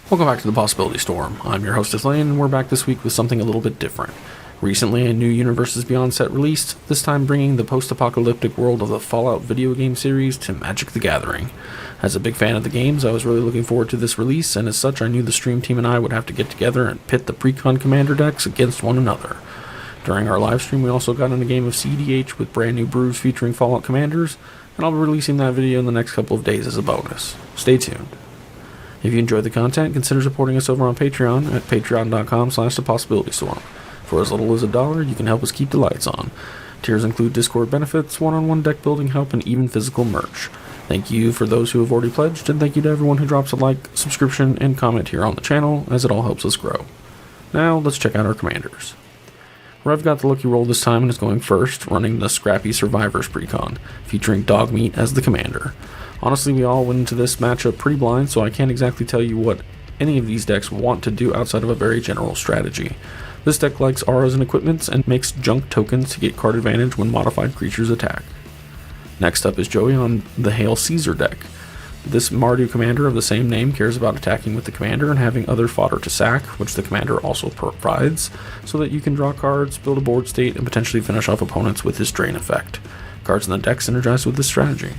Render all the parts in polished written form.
Welcome back to the Possibility Storm. I'm your host, Lane, and we're back this week with something a little bit different. Recently, a new Universes Beyond set released, this time bringing the post-apocalyptic world of the Fallout video game series to Magic the Gathering. As a big fan of the games, I was really looking forward to this release, and as such, I knew the stream team and I would have to get together and pit the Precon Commander decks against one another. During our live stream, we also got in a game of cEDH with brand new brews featuring Fallout Commanders, and I'll be releasing that video in the next couple of days as a bonus. Stay tuned. If you enjoyed the content, consider supporting us over on Patreon at patreon.com/thepossibilitystorm. For as little as $1, you can help us keep the lights on. Tiers include Discord benefits, one-on-one deck building help, and even physical merch. Thank you for those who have already pledged, and thank you to everyone who drops a like, subscription, and comment here on the channel, as it all helps us grow. Now, let's check out our commanders. Rev got the lucky roll this time and is going first, running the Scrappy Survivors Precon, featuring Dogmeat as the commander. Honestly, we all went into this matchup pretty blind, so I can't exactly tell you what any of these decks want to do outside of a very general strategy. This deck likes auras and equipments and makes junk tokens to get card advantage when modified creatures attack. Next up is Joey on the Hail Caesar deck. This Mardu commander of the same name cares about attacking with the commander and having other fodder to sack, which the commander also provides, so that you can draw cards, build a board state, and potentially finish off opponents with his drain effect. Cards in the deck synergize with this strategy.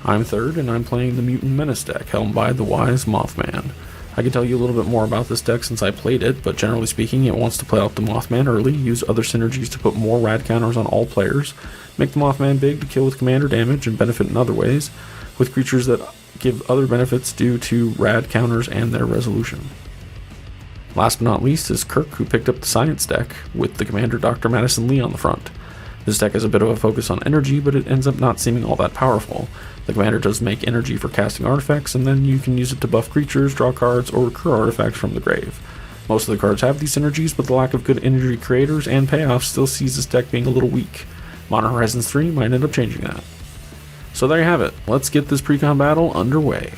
I'm third, and I'm playing the Mutant Menace deck, helmed by the Wise Mothman. I can tell you a little bit more about this deck since I played it, but generally speaking, it wants to play out the Mothman early, use other synergies to put more rad counters on all players, make the Mothman big to kill with commander damage and benefit in other ways, with creatures that give other benefits due to rad counters and their resolution. Last but not least is Kirk, who picked up the Science deck, with the commander Dr. Madison Lee on the front. This deck has a bit of a focus on energy, but it ends up not seeming all that powerful. The commander does make energy for casting artifacts, and then you can use it to buff creatures, draw cards, or recur artifacts from the grave. Most of the cards have these synergies, but the lack of good energy creators and payoffs still sees this deck being a little weak. Modern Horizons 3 might end up changing that. So there you have it. Let's get this Precon battle underway.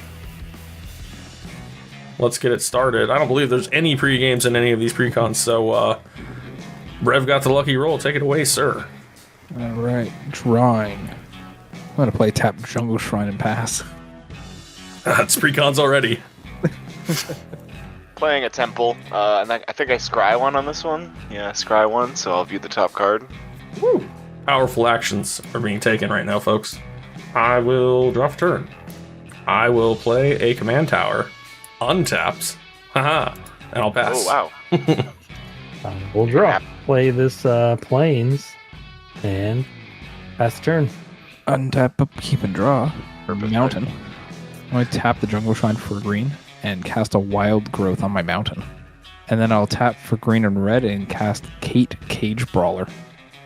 Let's get it started. I don't believe there's any pre-games in any of these Precons, so Rev got the lucky roll. Take it away, sir. Alright, drawing. I'm going to play Tap Jungle Shrine and pass. It's Precons already. Playing a temple, and I think I scry one on this one. Yeah, scry one, so I'll view the top card. Woo! Powerful actions are being taken right now, folks. I will draw for turn. I will play a command tower. Untaps. Haha. And I'll pass. Oh, wow. We'll draw. Play this plains and pass the turn. Untap, upkeep, and draw. Or mountain. I'm going to tap the Jungle Shrine for green and cast a Wild Growth on my mountain. And then I'll tap for green and red and cast Kate Cage Brawler.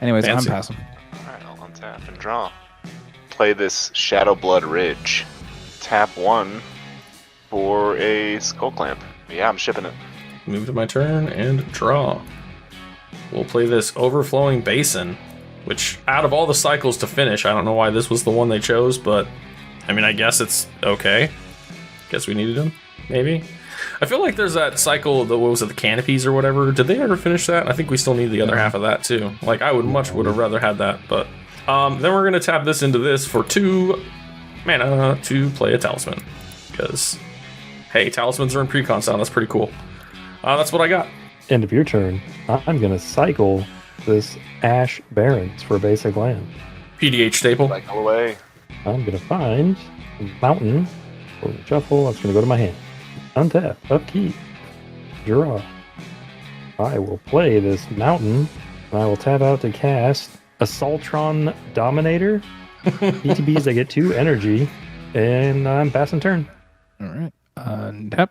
Anyways, Fancy. I'm passing. Alright, I'll untap and draw. Play this Shadowblood Ridge. Tap one for a Skull Clamp. Yeah, I'm shipping it. Move to my turn and draw. We'll play this Overflowing Basin, which out of all the cycles to finish, I don't know why this was the one they chose, but I mean, I guess it's okay. Guess we needed him, maybe. I feel like there's that cycle, what was it, the Canopies or whatever. Did they ever finish that? I think we still need the other half of that too. Like, I would have rather had that, but then we're gonna tap this into this for 2 mana to play a Talisman, because hey, Talismans are in Precon sound. That's pretty cool. That's what I got. End of your turn. I'm going to cycle this Ash Barrens for a basic land. PDH staple. Cycle away. I'm going to find a mountain for the shuffle. That's going to go to my hand. Untap, upkeep, draw. I will play this mountain. I will tap out to cast Assaultron Dominator. ETBs, I get 2 energy, and I'm passing turn. Alright. Untap,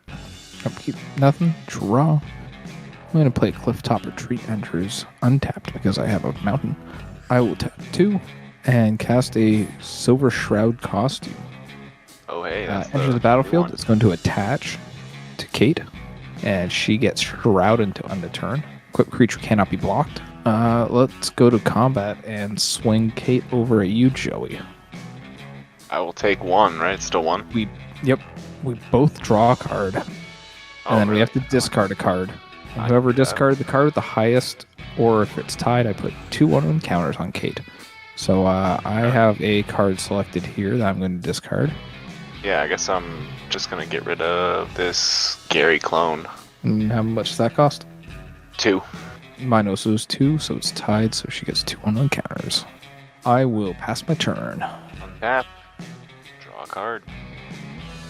upkeep, nothing, draw. I'm going to play Clifftop Retreat Enters untapped because I have a mountain. I will tap 2 and cast a Silver Shroud Costume. Oh, hey, that's Enter the battlefield. It's going to attach to Kate, and she gets shrouded to end the turn. Equipped creature cannot be blocked. Let's go to combat and swing Kate over at you, Joey. I will take 1, right? Still 1? We both draw a card, and then we have to discard a card. And whoever discarded the card with the highest, or if it's tied, I put 2 1 counters on Kate. So I have a card selected here that I'm going to discard. Yeah, I guess I'm just gonna get rid of this Gary clone. And how much does that cost? 2. Mine also is 2, so it's tied, so she gets 2 on encounters. I will pass my turn. Untap. Draw a card.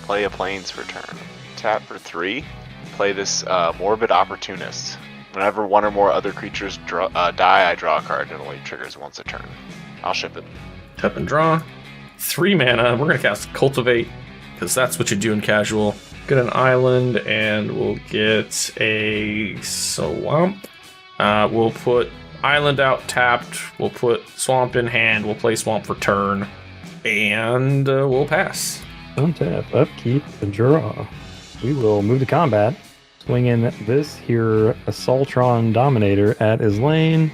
Play a plains for turn. Tap for 3. Play this Morbid Opportunist. Whenever one or more other creatures die, I draw a card. It only triggers once a turn. I'll ship it. Tap and draw. 3 mana. We're going to cast Cultivate, because that's what you do in casual. Get an island, and we'll get a swamp. We'll put island out tapped. We'll put swamp in hand. We'll play swamp for turn. And we'll pass. Untap, upkeep, and draw. We will move to combat. Swing in this here Assaultron Dominator at his lane.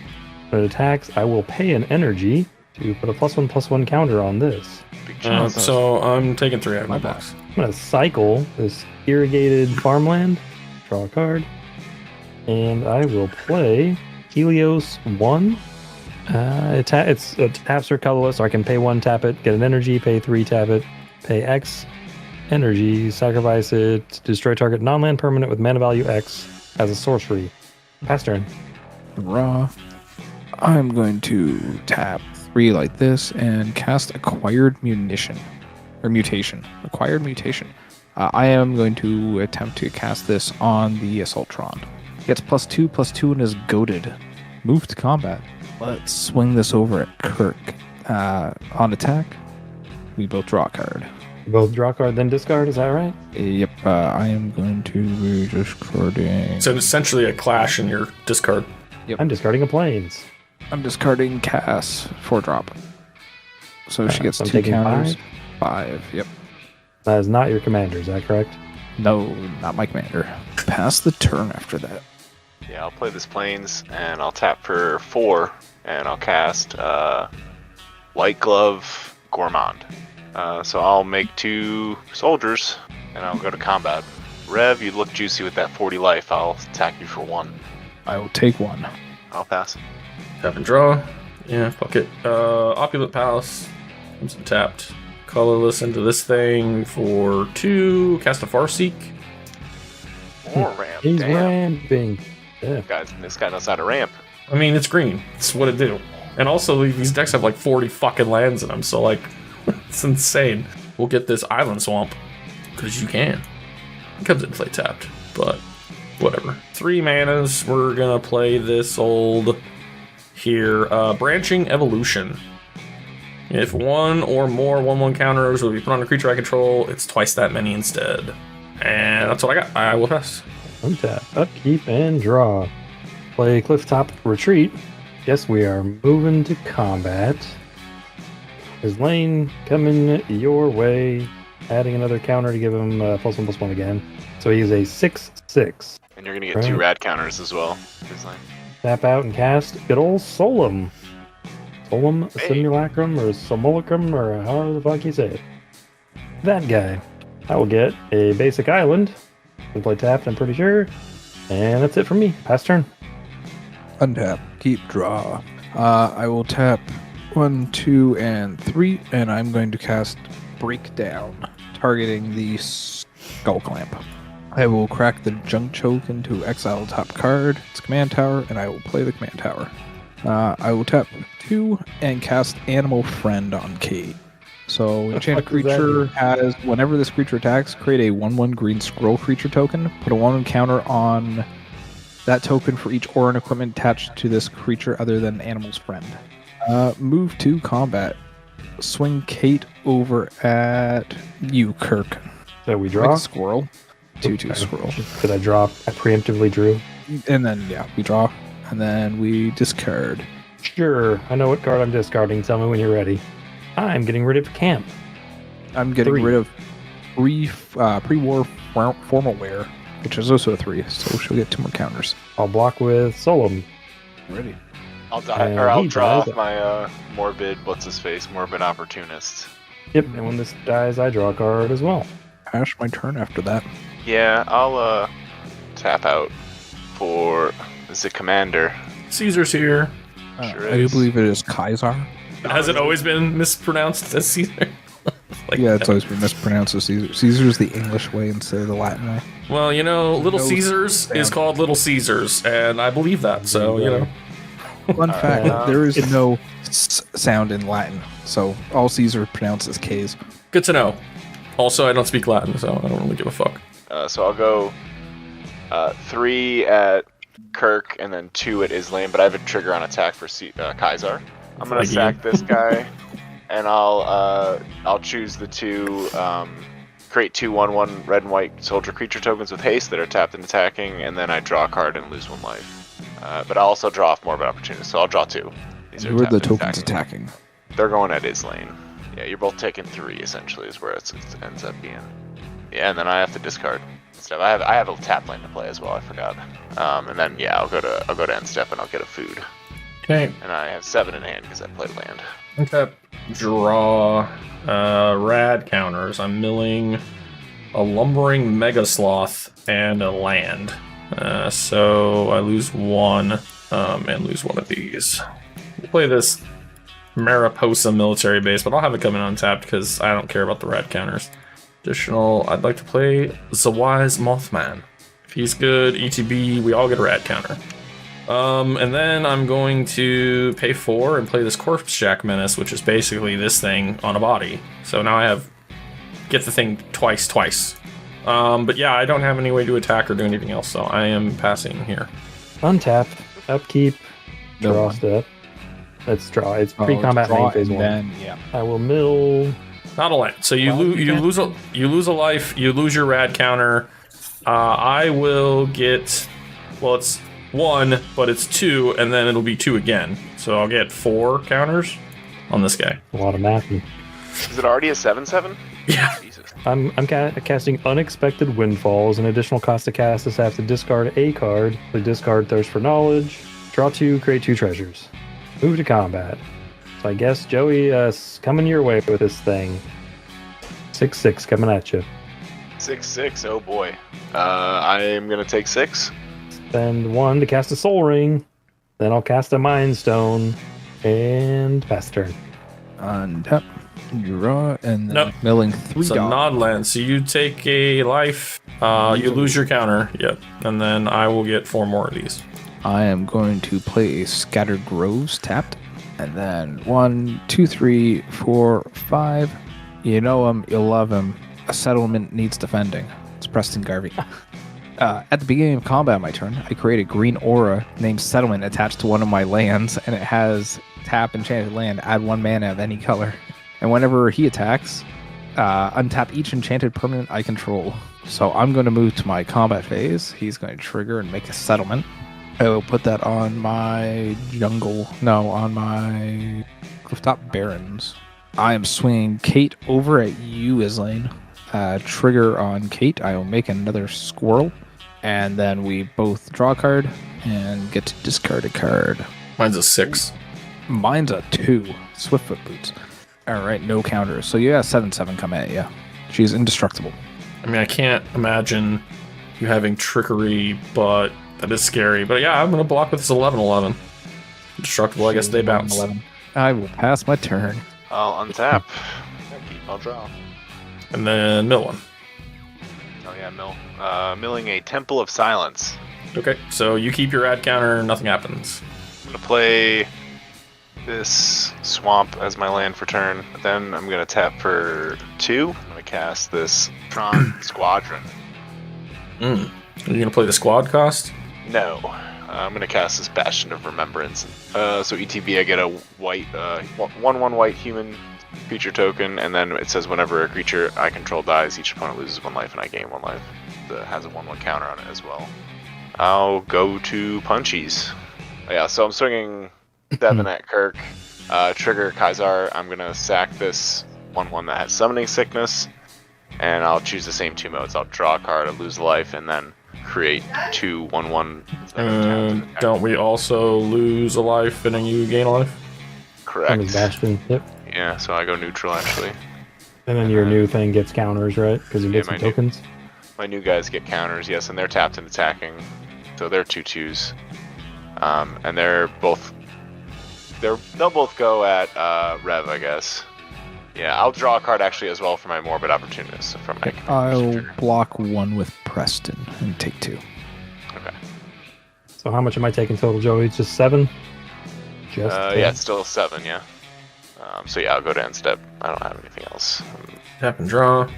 When it attacks, I will pay an energy to put a +1/+1 counter on this. Big chance. So I'm taking 3 out of my box. I'm going to cycle this irrigated farmland. Draw a card. And I will play Helios 1. It taps or colorless, so I can pay 1, tap it, get an energy, pay 3, tap it, pay X energy, sacrifice it, destroy target non-land permanent with mana value X as a sorcery. Pass turn. Raw. I'm going to tap 3 like this and cast Acquired Munition. Or Mutation. Acquired Mutation. I am going to attempt to cast this on the Assaultron. Gets +2/+2 and is goaded. Move to combat. Let's swing this over at Kirk. On attack, we both draw a card. Both draw a card, then discard, is that right? Yep, I am going to be discarding. So essentially a clash in your discard. I'm discarding a plains. I'm discarding Cass 4-drop. So she gets I'm 2 taking counters. 5, yep. That is not your commander, is that correct? No, not my commander. Pass the turn after that. Yeah, I'll play this plains, and I'll tap for 4, and I'll cast White Glove Gourmand. So I'll make 2 soldiers, and I'll go to combat. Rev, you look juicy with that 40 life. I'll attack you for 1. I will take 1. I'll pass. Tap and draw. Yeah, fuck it. Opulent Palace. Comes tapped. Colorless into this thing for 2. Cast a Farseek. More ramp. He's Damn. ramping. Yeah. This guy knows how to ramp. I mean, it's green. It's what it do. And also, these decks have like 40 fucking lands in them, so like, it's insane. We'll get this Island Swamp, because you can. It comes in play tapped, but whatever. 3 manas. We're gonna play this old here. Branching Evolution. If 1 or more 1/1 counters will be put on a creature I control, it's twice that many instead. And that's what I got. I will pass. Untap, upkeep, and draw. Play Clifftop Retreat. Yes, we are moving to combat. His lane coming your way. Adding another counter to give him +1/+1 again. So he is a 6/6. And you're going to get 2 rad counters as well. His lane. Tap out and cast good old Solemn. Solemn Simulacrum or Simulacrum or however the fuck you say it. That guy. I will get a basic island. Can play tapped, I'm pretty sure. And that's it for me. Pass turn. Untap. Keep draw. I will tap 1, 2, and 3, and I'm going to cast Breakdown, targeting the Skull Clamp. I will crack the Junk Choke into exile top card, its command tower, and I will play the command tower. I will tap 2 and cast Animal Friend on Kate. So, enchanted creature has, whenever this creature attacks, create a 1/1 green scroll creature token. Put a 1/1 counter on that token for each aura and equipment attached to this creature other than Animal's Friend. Move to combat. Swing Kate over at you, Kirk. So we draw. Like squirrel. 2/2 squirrel. Did I draw? I preemptively drew. And then, yeah, we draw. And then we discard. Sure, I know what card I'm discarding. Tell me when you're ready. I'm getting rid of Camp. I'm getting 3. rid of pre-war formal wear, which is also a 3, so she'll get 2 more counters. I'll block with Solemn. Ready. I'll draw off my Morbid Opportunist. Yep, and when this dies, I draw a card as well. Pass my turn after that. Yeah, I'll tap out for the Commander. Caesar's here. Sure I do is. believe it is Kaisar. Has it always been mispronounced as Caesar? Like, Yeah, it's always been mispronounced as Caesar. Caesar's the English way instead of the Latin way. well, Little No Caesars is sound. called Little Caesars, and I believe that. So Fun fact, right. there is no sound in Latin, so all Caesar pronounces K's. good to know. Also, I don't speak Latin, so I don't really give a fuck. So I'll go 3 at Kirk and then 2 at Islam, but I have a trigger on attack for Kaisar. I'm gonna Like you. sack this guy, and I'll choose the 2 create 2 1/1 red and white soldier creature tokens with haste that are tapped and attacking, and then I draw a card and lose 1 life. But I'll also draw off more of an opportunity, so I'll draw 2. These Who are the tapped and tokens attacking? They're going at Islam. Yeah, you're both taking 3 essentially is where it ends up being. Yeah, and then I have to discard stuff. I have a tap lane to play as well. I forgot. And then yeah, I'll go to end step and I'll get a food. Okay. And I have 7 in hand because I played land. Okay. Draw rad counters. I'm milling a lumbering mega sloth and a land. So I lose 1 and lose 1 of these. We'll play this Mariposa military base, but I'll have it come in untapped because I don't care about the rad counters. Additional, I'd like to play the Wise Mothman. If he's good, ETB, we all get a rad counter. And then I'm going to pay 4 and play this Corpse Jack Menace, which is basically this thing on a body. So now I get the thing twice. But yeah, I don't have any way to attack or do anything else, so I am passing here. Untap, upkeep, No draw one. step. Let's draw. It's pre-combat draw main phase and 1. then, yeah. I will mill. Not a land. So you lose a life. You lose your rad counter. I will get. Well, it's 1, but it's 2, and then it'll be 2 again. So I'll get 4 counters on this guy. A lot of math. Is it already a 7/7? Yeah. Jesus. I'm casting Unexpected Windfalls. An additional cost to cast is I have to discard a card. The discard Thirst for Knowledge. Draw 2, create 2 treasures. Move to combat. So I guess Joey coming your way with this thing. 6/6 coming at you. 6/6. Oh boy. I am gonna take 6. Spend 1 to cast a Soul Ring. Then I'll cast a Mind Stone and pass the turn. Untap, draw, and then Nope. milling 3 It's a dollars. nod land. So you take a life. You lose your counter. Yep. And then I will get 4 more of these. I am going to play a Scattered Groves tapped. And then 1, 2, 3, 4, 5. You know him, you'll love him. A settlement needs defending. It's Preston Garvey. At the beginning of combat my turn, I create a green aura named Settlement attached to one of my lands, and it has tap enchanted land, add 1 mana of any color. And whenever he attacks, untap each enchanted permanent I control. So I'm going to move to my combat phase. He's going to trigger and make a settlement. I will put that on my on my Clifftop Barrens. I am swinging Kate over at you, Islaine. Trigger on Kate. I will make another squirrel. And then we both draw a card and get to discard a card. Mine's a 6. Mine's a 2. Swiftfoot Boots. Alright, no counters. So you got 7/7 come at you. She's indestructible. I mean, I can't imagine you having trickery, but that is scary. But yeah, I'm going to block with this 11/11. Destructible, I guess they bounce. 11. I will pass my turn. I'll untap. I'll draw. And then mill 1. Oh yeah, milling a Temple of Silence. Okay, so you keep your rad counter, nothing happens. I'm gonna play this swamp as my land for turn. Then I'm gonna tap for 2. I'm gonna cast this Tron Squadron. Are you going to play the squad cost? No, I'm gonna cast this Bastion of Remembrance. So ETB, I get a white, 1/1 white human creature token, and then it says whenever a creature I control dies, each opponent loses 1 life, and I gain 1 life. That has a 1/1 counter on it as well. I'll go to Punchies. Oh, yeah, so I'm swinging 7 at Kirk. Trigger Kaisar. I'm gonna sack this 1/1 that has Summoning Sickness, and I'll choose the same 2 modes. I'll draw a card, I'll lose a life, and then create 2 1/1. Don't we also lose a life and then you gain a life? Correct. Bastion. Yep. Yeah, so I go neutral actually. And then your new thing gets counters, right? Because you get Yeah, some tokens. My new guys get counters, yes, and they're tapped and attacking, so they're 2/2s, and they'll both go at Rev, I guess. Yeah, I'll draw a card actually as well for my Morbid Opportunist. From my I'll block 1 with Preston and take 2. Okay. So how much am I taking total, Joey? Just 7? Just Yeah, it's still 7, yeah. So yeah, I'll go to end step. I don't have anything else. Tap and draw.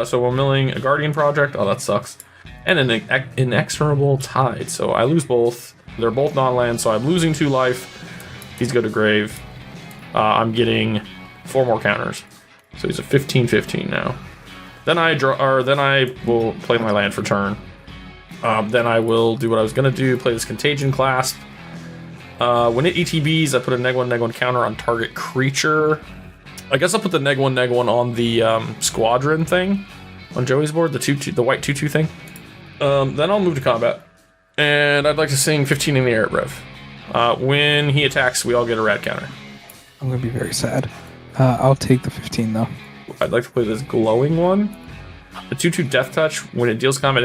So we're milling a Guardian Project. Oh, that sucks. And an Inexorable Tide. So I lose both. They're both non-land, so I'm losing 2 life. He's go to grave. I'm getting 4 more counters. So he's a 15-15 now. Then I will play my land for turn. Then I will do what I was going to do, play this Contagion Clasp. When it ETBs, I put a -1/-1 counter on target creature. I guess I'll put the -1/-1 on the Squadron thing on Joey's board, the white 2/2 thing. Then I'll move to combat. And I'd like to sing 15 in the air at Rev. When he attacks, we all get a rad counter. I'm going to be very sad. I'll take the 15, though. I'd like to play this glowing one. The 2/2 Death Touch, when it deals combat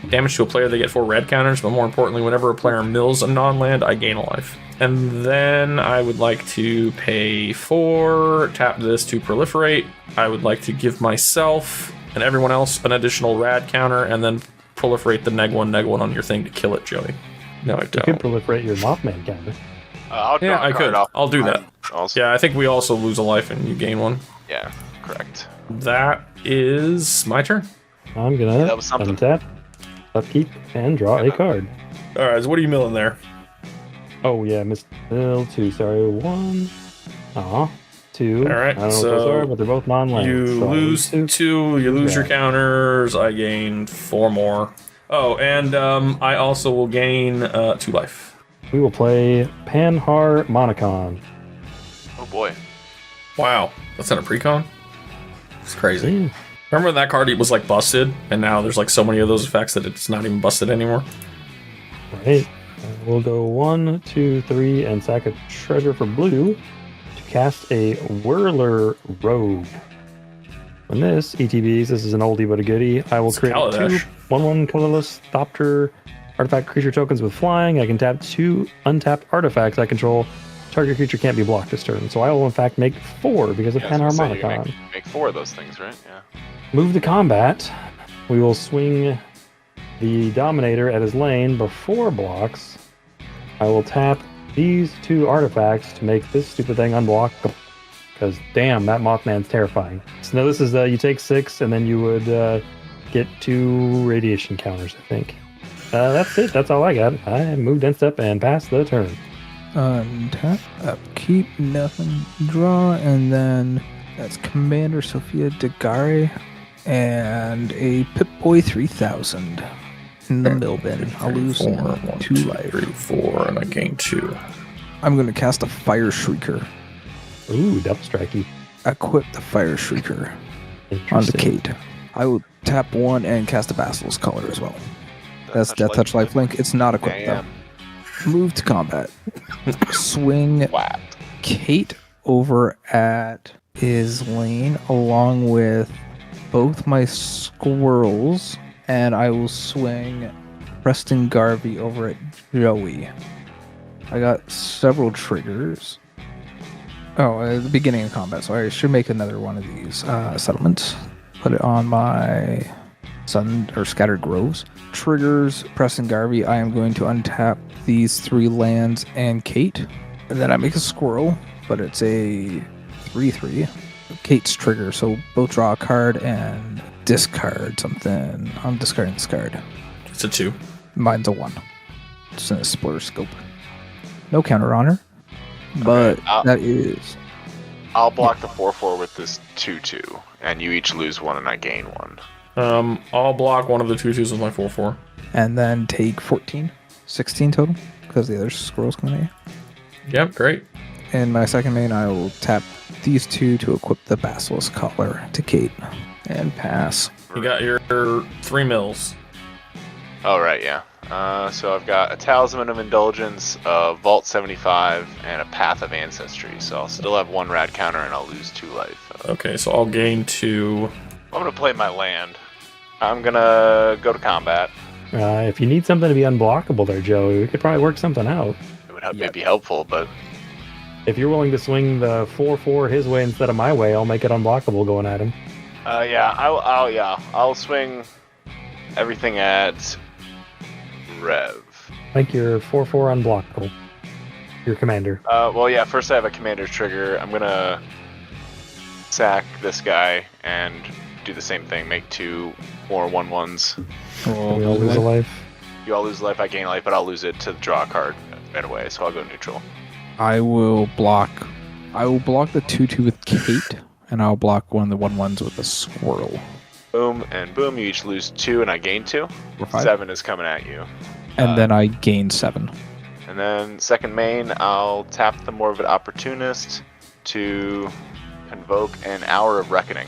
damage to a player, they get 4 red counters, but more importantly, whenever a player mills a non-land, I gain a life. And then I would like to pay 4, tap this to proliferate. I would like to give myself and everyone else an additional rad counter, and then proliferate the -1/-1 on your thing to kill it, Joey. No, I You don't. could proliferate your Mothman counter. I'll draw Yeah, a I card could. off. I'll do that. Also, Yeah, I think we also lose a life and you gain 1. yeah, correct. That is my turn. I'm gonna that was something. untap, upkeep, and draw a card. All right, so what are you milling there? Oh yeah, missed mill 2. Sorry, 1. 2. All right, I don't know so what those are, but they're both non-land. You so I lose 2, you lose your Yeah. counters, I gain 4 more. Oh, and I also will gain 2 life. We will play Panhar Monocon. Oh boy. Wow, that's not a precon? It's crazy. Yeah. Remember when that card was like busted, and now there's like so many of those effects that it's not even busted anymore? Right. We'll go 1, 2, 3, and sack a treasure for blue to cast a Whirler Rogue. When this ETBs, this is an oldie but a goodie, I will It's create 2 Kaladesh. 1/1 colorless Thopter artifact creature tokens with flying. I can tap 2 untapped artifacts I control. Target creature can't be blocked this turn. So I will in fact make 4 because of Yeah, I was Panhar gonna say, you Monocon. make 4 of those things, right? Yeah. Move to combat. We will swing the Dominator at his lane before blocks. I will tap these 2 artifacts to make this stupid thing unblockable. Because damn, that Mothman's terrifying. So now this is you take 6, and then you would get 2 radiation counters, I think. That's it. That's all I got. I moved end step and passed the turn. Untap, upkeep, nothing, draw, and then that's Commander Sophia Degare and a Pip-Boy 3000 in the mill bin. I'll lose 2 life. 3, 4, and I gain 2. I'm going to cast a Fire Shrieker. Ooh, double strikey. Equip the Fire Shrieker onto Interesting. Kate. I will tap 1 and cast a Basilisk Color as well. That's Death Touch Lifelink. It's not equipped though. Move to combat. Swing Flat. Kate over at his lane along with both my squirrels, and I will swing Preston Garvey over at Joey. I got several triggers. Oh, at the beginning of combat, so I should make another one of these settlements. Put it on my Sun or Scattered Groves. Triggers Preston Garvey. I am going to untap these 3 lands and Kate. And then I make a squirrel, but it's a 3/3. Kate's trigger, so both draw a card and discard something. I'm discarding this card. It's a 2. Mine's a 1. It's in a splitter scope. No counter on her. But that is... I'll block the 4/4 with this 2/2, and you each lose 1 and I gain 1. I'll block one of the 2/2s with my 4/4. And then take 14. 16 total, because the other squirrel's coming at you. Yep, great. In my second main, I will tap these 2 to equip the Basilisk Collar to Kate. And pass. You got your 3 mills. Oh, right, yeah. So I've got a Talisman of Indulgence, a Vault 75, and a Path of Ancestry. So I'll still have 1 rad counter and I'll lose 2 life. Okay, so I'll gain 2. I'm going to play my land. I'm going to go to combat. If you need something to be unblockable there, Joey, we could probably work something out. It would be helpful, but If you're willing to swing the 4/4 his way instead of my way, I'll make it unblockable going at him. I'll swing everything at Rev. Make your 4/4 unblockable. Your commander. First I have a commander trigger. I'm gonna sack this guy and do the same thing. Make 2 more 1/1s. We all lose a life. You all lose life, I gain life, but I'll lose it to draw a card right away, so I'll go neutral. I will block the 2/2 with Kate, and I'll block one of the 1/1s with the squirrel. Boom and boom. You each lose 2, and I gain 2. For 5. 7 is coming at you. And then I gain 7. And then second main, I'll tap the Morbid Opportunist to convoke an Hour of Reckoning.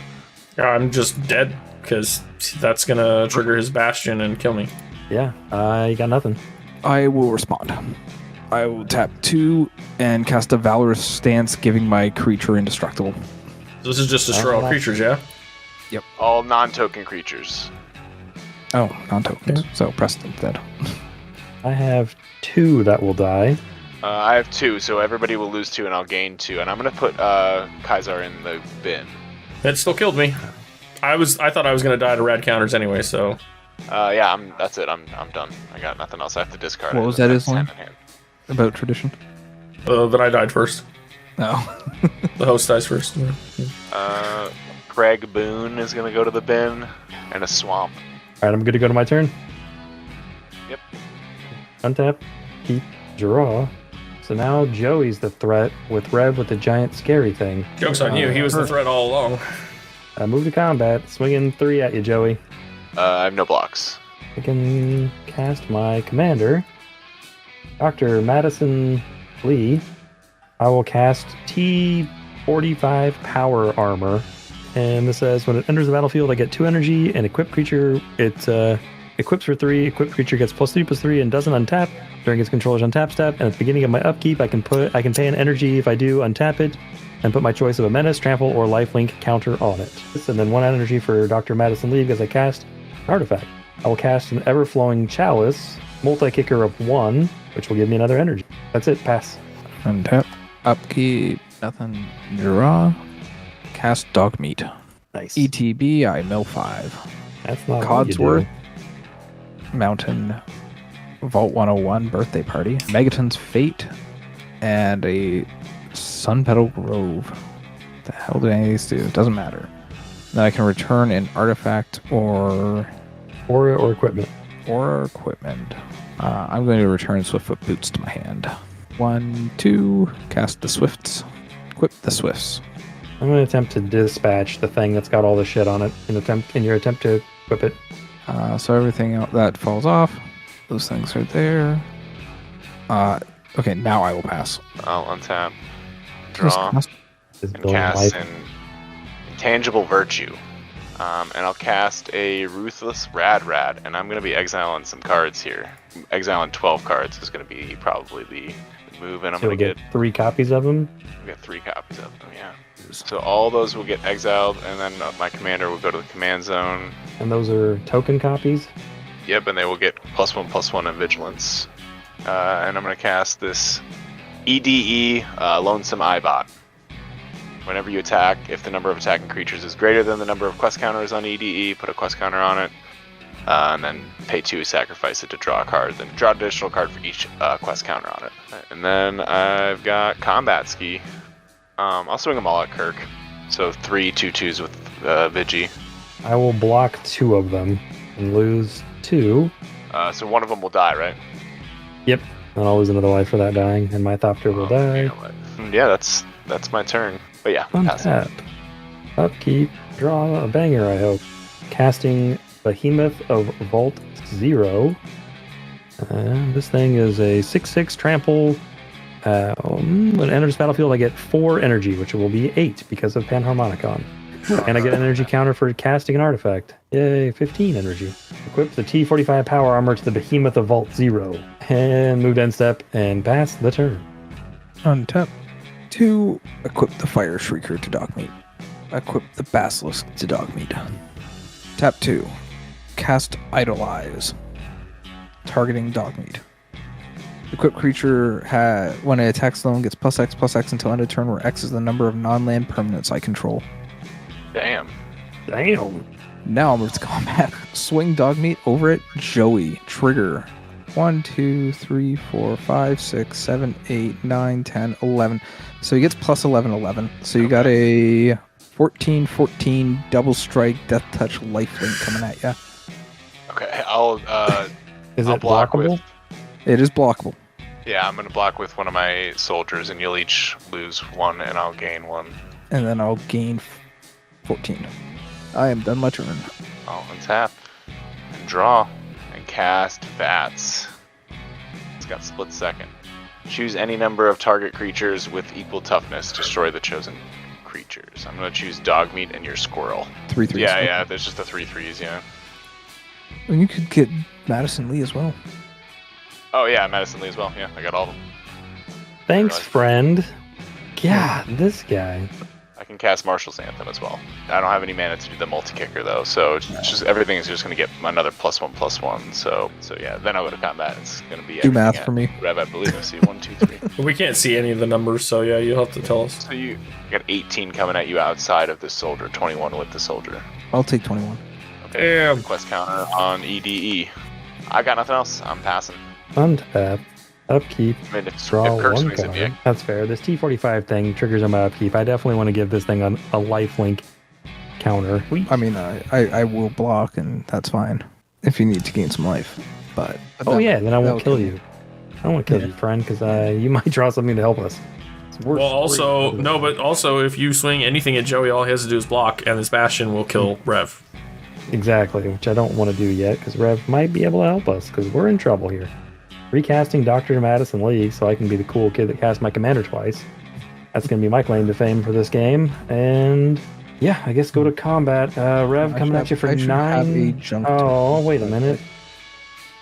I'm just dead because that's gonna trigger his Bastion and kill me. Yeah, I got nothing. I will respond. I will tap 2 and cast a Valorous Stance, giving my creature indestructible. So this is just destroy all creatures, yeah? All non-token creatures. Oh, non-tokens. So press them dead. I have 2 that will die. I have 2, so everybody will lose 2, and I'll gain 2. And I'm gonna put Kaisar in the bin. It still killed me. I thought I was gonna die to rad counters anyway, so That's it. I'm done. I got nothing else. I have to discard. What it. was that, That's Islam? hand in hand. About tradition? that I died first. No. The host dies first. Greg Boone is gonna go to the bin, and a swamp. Alright, I'm good to go to my turn. Yep. Untap, keep, draw. So now Joey's the threat with Rev with the giant scary thing. Joke's on you. He was the threat all along. Move to combat, swinging 3 at you, Joey. I have no blocks. I can cast my commander, Dr. Madison Lee. I will cast T45 Power Armor. And this says, when it enters the battlefield, I get 2 energy, and equipped creature, it equips for 3. Equipped creature gets +3/+3 and doesn't untap during its controller's untap step. And at the beginning of my upkeep, I can pay an energy if I do untap it, and put my choice of a menace, trample, or lifelink counter on it. And then 1 energy for Dr. Madison Lee because I cast an artifact. I will cast an Ever-Flowing Chalice, multi-kicker of 1, which will give me another energy. That's it, pass. Untap. Upkeep. Nothing. Draw. Cast Dog Meat. Nice. ETB, I mill 5. That's not what you do. Codsworth. Mountain. Vault 101 Birthday Party. Megaton's Fate. And a Sun Petal Grove. What the hell do any of these do? It doesn't matter. Then I can return an artifact or equipment. Or equipment. I'm going to return Swiftfoot Boots to my hand. 1, 2. Cast the Swifts. Equip the Swifts. I'm going to attempt to dispatch the thing that's got all the shit on it in your attempt to equip it. So everything that falls off. Those things are there. Okay, now I will pass. I'll untap, draw, Is and building cast life. an Intangible Virtue. And I'll cast a Ruthless Rad, and I'm going to be exiling some cards here. Exiling 12 cards is going to be probably the move, and I'm So going we to get 3 copies of them. get 3 copies of them, yeah. So all those will get exiled, and then my commander will go to the command zone. And those are token copies. Yep, and they will get +1/+1 in vigilance. And I'm going to cast this EDE Lonesome Eyebot. Whenever you attack, if the number of attacking creatures is greater than the number of quest counters on EDE, put a quest counter on it, and then pay 2, sacrifice it to draw a card. Then draw an additional card for each quest counter on it. And then I've got Combat Ski. I'll swing them all at Kirk. So 3 2/2s with Vigi. I will block 2 of them and lose 2. So one of them will die, right? Yep. And I'll lose another life for that dying, and my Thopter will die. Yeah, that's my turn. But yeah, pass it. Untap. Upkeep. Draw a banger, I hope. Casting Behemoth of Vault 0. This thing is a 6/6 trample. When it enters battlefield, I get 4 energy, which will be 8 because of Panharmonicon. And I get an energy counter for casting an artifact. Yay, 15 energy. Equip the T45 Power Armor to the Behemoth of Vault 0. And move to end step and pass the turn. Untap. 2. Equip the Fire Shrieker to Dogmeat. Equip the Basilisk to Dogmeat. Tap 2. Cast Idolize. Targeting Dogmeat. Equipped creature when it attacks alone gets +X until end of turn, where X is the number of non-land permanents I control. Damn. Damn. Now I'll move to combat. Swing Dogmeat over at Joey. Trigger. 1, 2, 3, 4, 5, 6, 7, 8, 9, 10, 11. So he gets +11. So you got a 14 double strike death touch lifelink coming at you. Okay, Is I'll it block blockable? with. It is blockable. Yeah, I'm gonna block with one of my soldiers, and you'll each lose 1, and I'll gain 1. And then I'll gain 14. I am done my turn. I'll untap and draw and cast Vats. It's got split second. Choose any number of target creatures with equal toughness. Destroy the chosen creatures. I'm gonna choose Dogmeat and your squirrel. 3/3. Yeah. There's just the 3/3s. Yeah. And you could get Madison Lee as well. Oh yeah, Madison Lee as well. Yeah, I got all of them. Thanks, Really? friend. God, this guy. I can cast Martial's Anthem as well. I don't have any mana to do the multi-kicker though, so it's just everything is just gonna get another +1/+1. So yeah, then I'll go to combat. It's gonna be Do math everything for me. Rev, I believe I see 1, 2, 3. We can't see any of the numbers, so yeah, you'll have to tell us. So you got 18 coming at you outside of the soldier, 21 with the soldier. I'll take 21. Okay. Damn. Quest counter on EDE. I got nothing else. I'm passing. Untap. Upkeep. I mean, if Draw Kirk one swings at me, card. That's fair. This T45 thing triggers on my upkeep. I definitely want to give this thing a lifelink counter. I mean, I will block, and that's fine if you need to gain some life. But Oh yeah, then I won't that'll kill you. I don't want to kill Yeah. you, friend, because you might draw something to help us. Well, also, if you swing anything at Joey, all he has to do is block, and his Bastion will kill Rev. Exactly, which I don't want to do yet, because Rev might be able to help us, because we're in trouble here. Recasting Dr. Madison Lee, so I can be the cool kid that casts my commander twice. That's going to be my claim to fame for this game. And yeah, I guess go to combat. Rev coming at you for I should have a 9. junk Oh, wait a minute.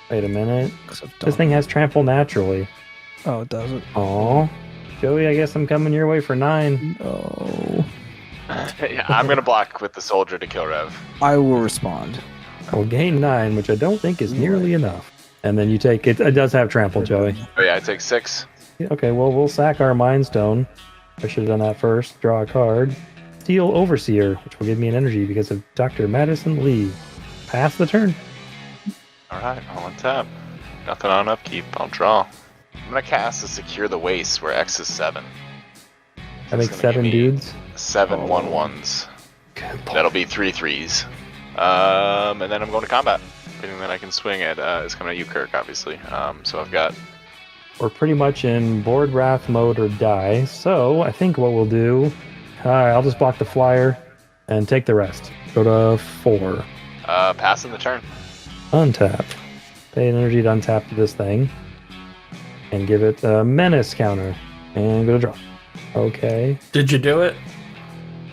This thing has trample naturally. Oh, it does it? Oh, Joey, I guess I'm coming your way for 9. Oh. yeah, I'm gonna block with the soldier to kill Rev. I will respond. I will gain 9, which I don't think is nearly enough. And then you take it. It does have trample, Joey. Oh yeah, I take 6. Okay, well, we'll sack our Mind Stone. I should have done that first. Draw a card. Steal Overseer, which will give me an energy because of Dr. Madison Lee. Pass the turn. All right, I'll untap. Nothing on upkeep. I'll draw. I'm gonna cast a Secure the Waste where X is 7. I make It's gonna 7 give me dudes. 7 Oh. 1/1s. Good lord. That'll be 3/3s. And then I'm going to combat. Everything that I can swing at is coming at you, Kirk, obviously. So I've got. We're pretty much in board wrath mode or die. So I think what we'll do. Alright, I'll just block the flyer and take the rest. Go to 4. Passing the turn. Untap. Pay an energy to untap to this thing. And give it a menace counter. And go to draw. Okay. Did you do it?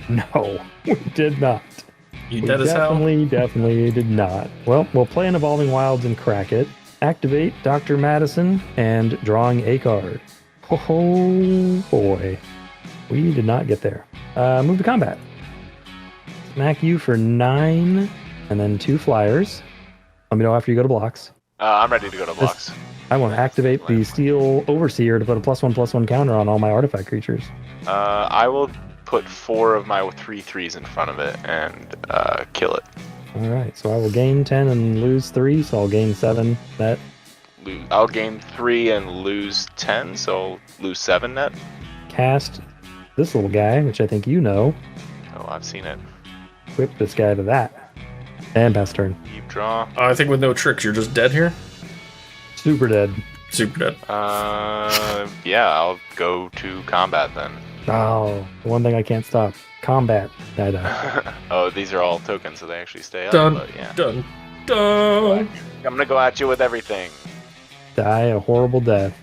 No, we did not. You We dead as hell? definitely did not. Well, we'll play an Evolving Wilds and crack it. Activate Dr. Madison and drawing a card. Oh boy. We did not get there. Move to combat. Smack you for 9 and then 2 flyers. Let me know after you go to blocks. I'm ready to go to blocks. I want to activate the Steel Overseer to put a +1/+1 counter on all my artifact creatures. I will put 4 of my 3/3s in front of it and kill it. Alright, so I will gain 10 and lose 3, so I'll gain 7 net. I'll gain 3 and lose 10, so I'll lose 7 net. Cast this little guy, which I think you know. Oh, I've seen it. Equip this guy to that. And pass turn. Keep draw. I think with no tricks, you're just dead here. Super dead. Super dead. Yeah, I'll go to combat then. Oh, the one thing I can't stop. Combat. Die. Oh, these are all tokens, so they actually stay up. Done. But yeah. Done. Done. I'm gonna go at you with everything. Die a horrible death.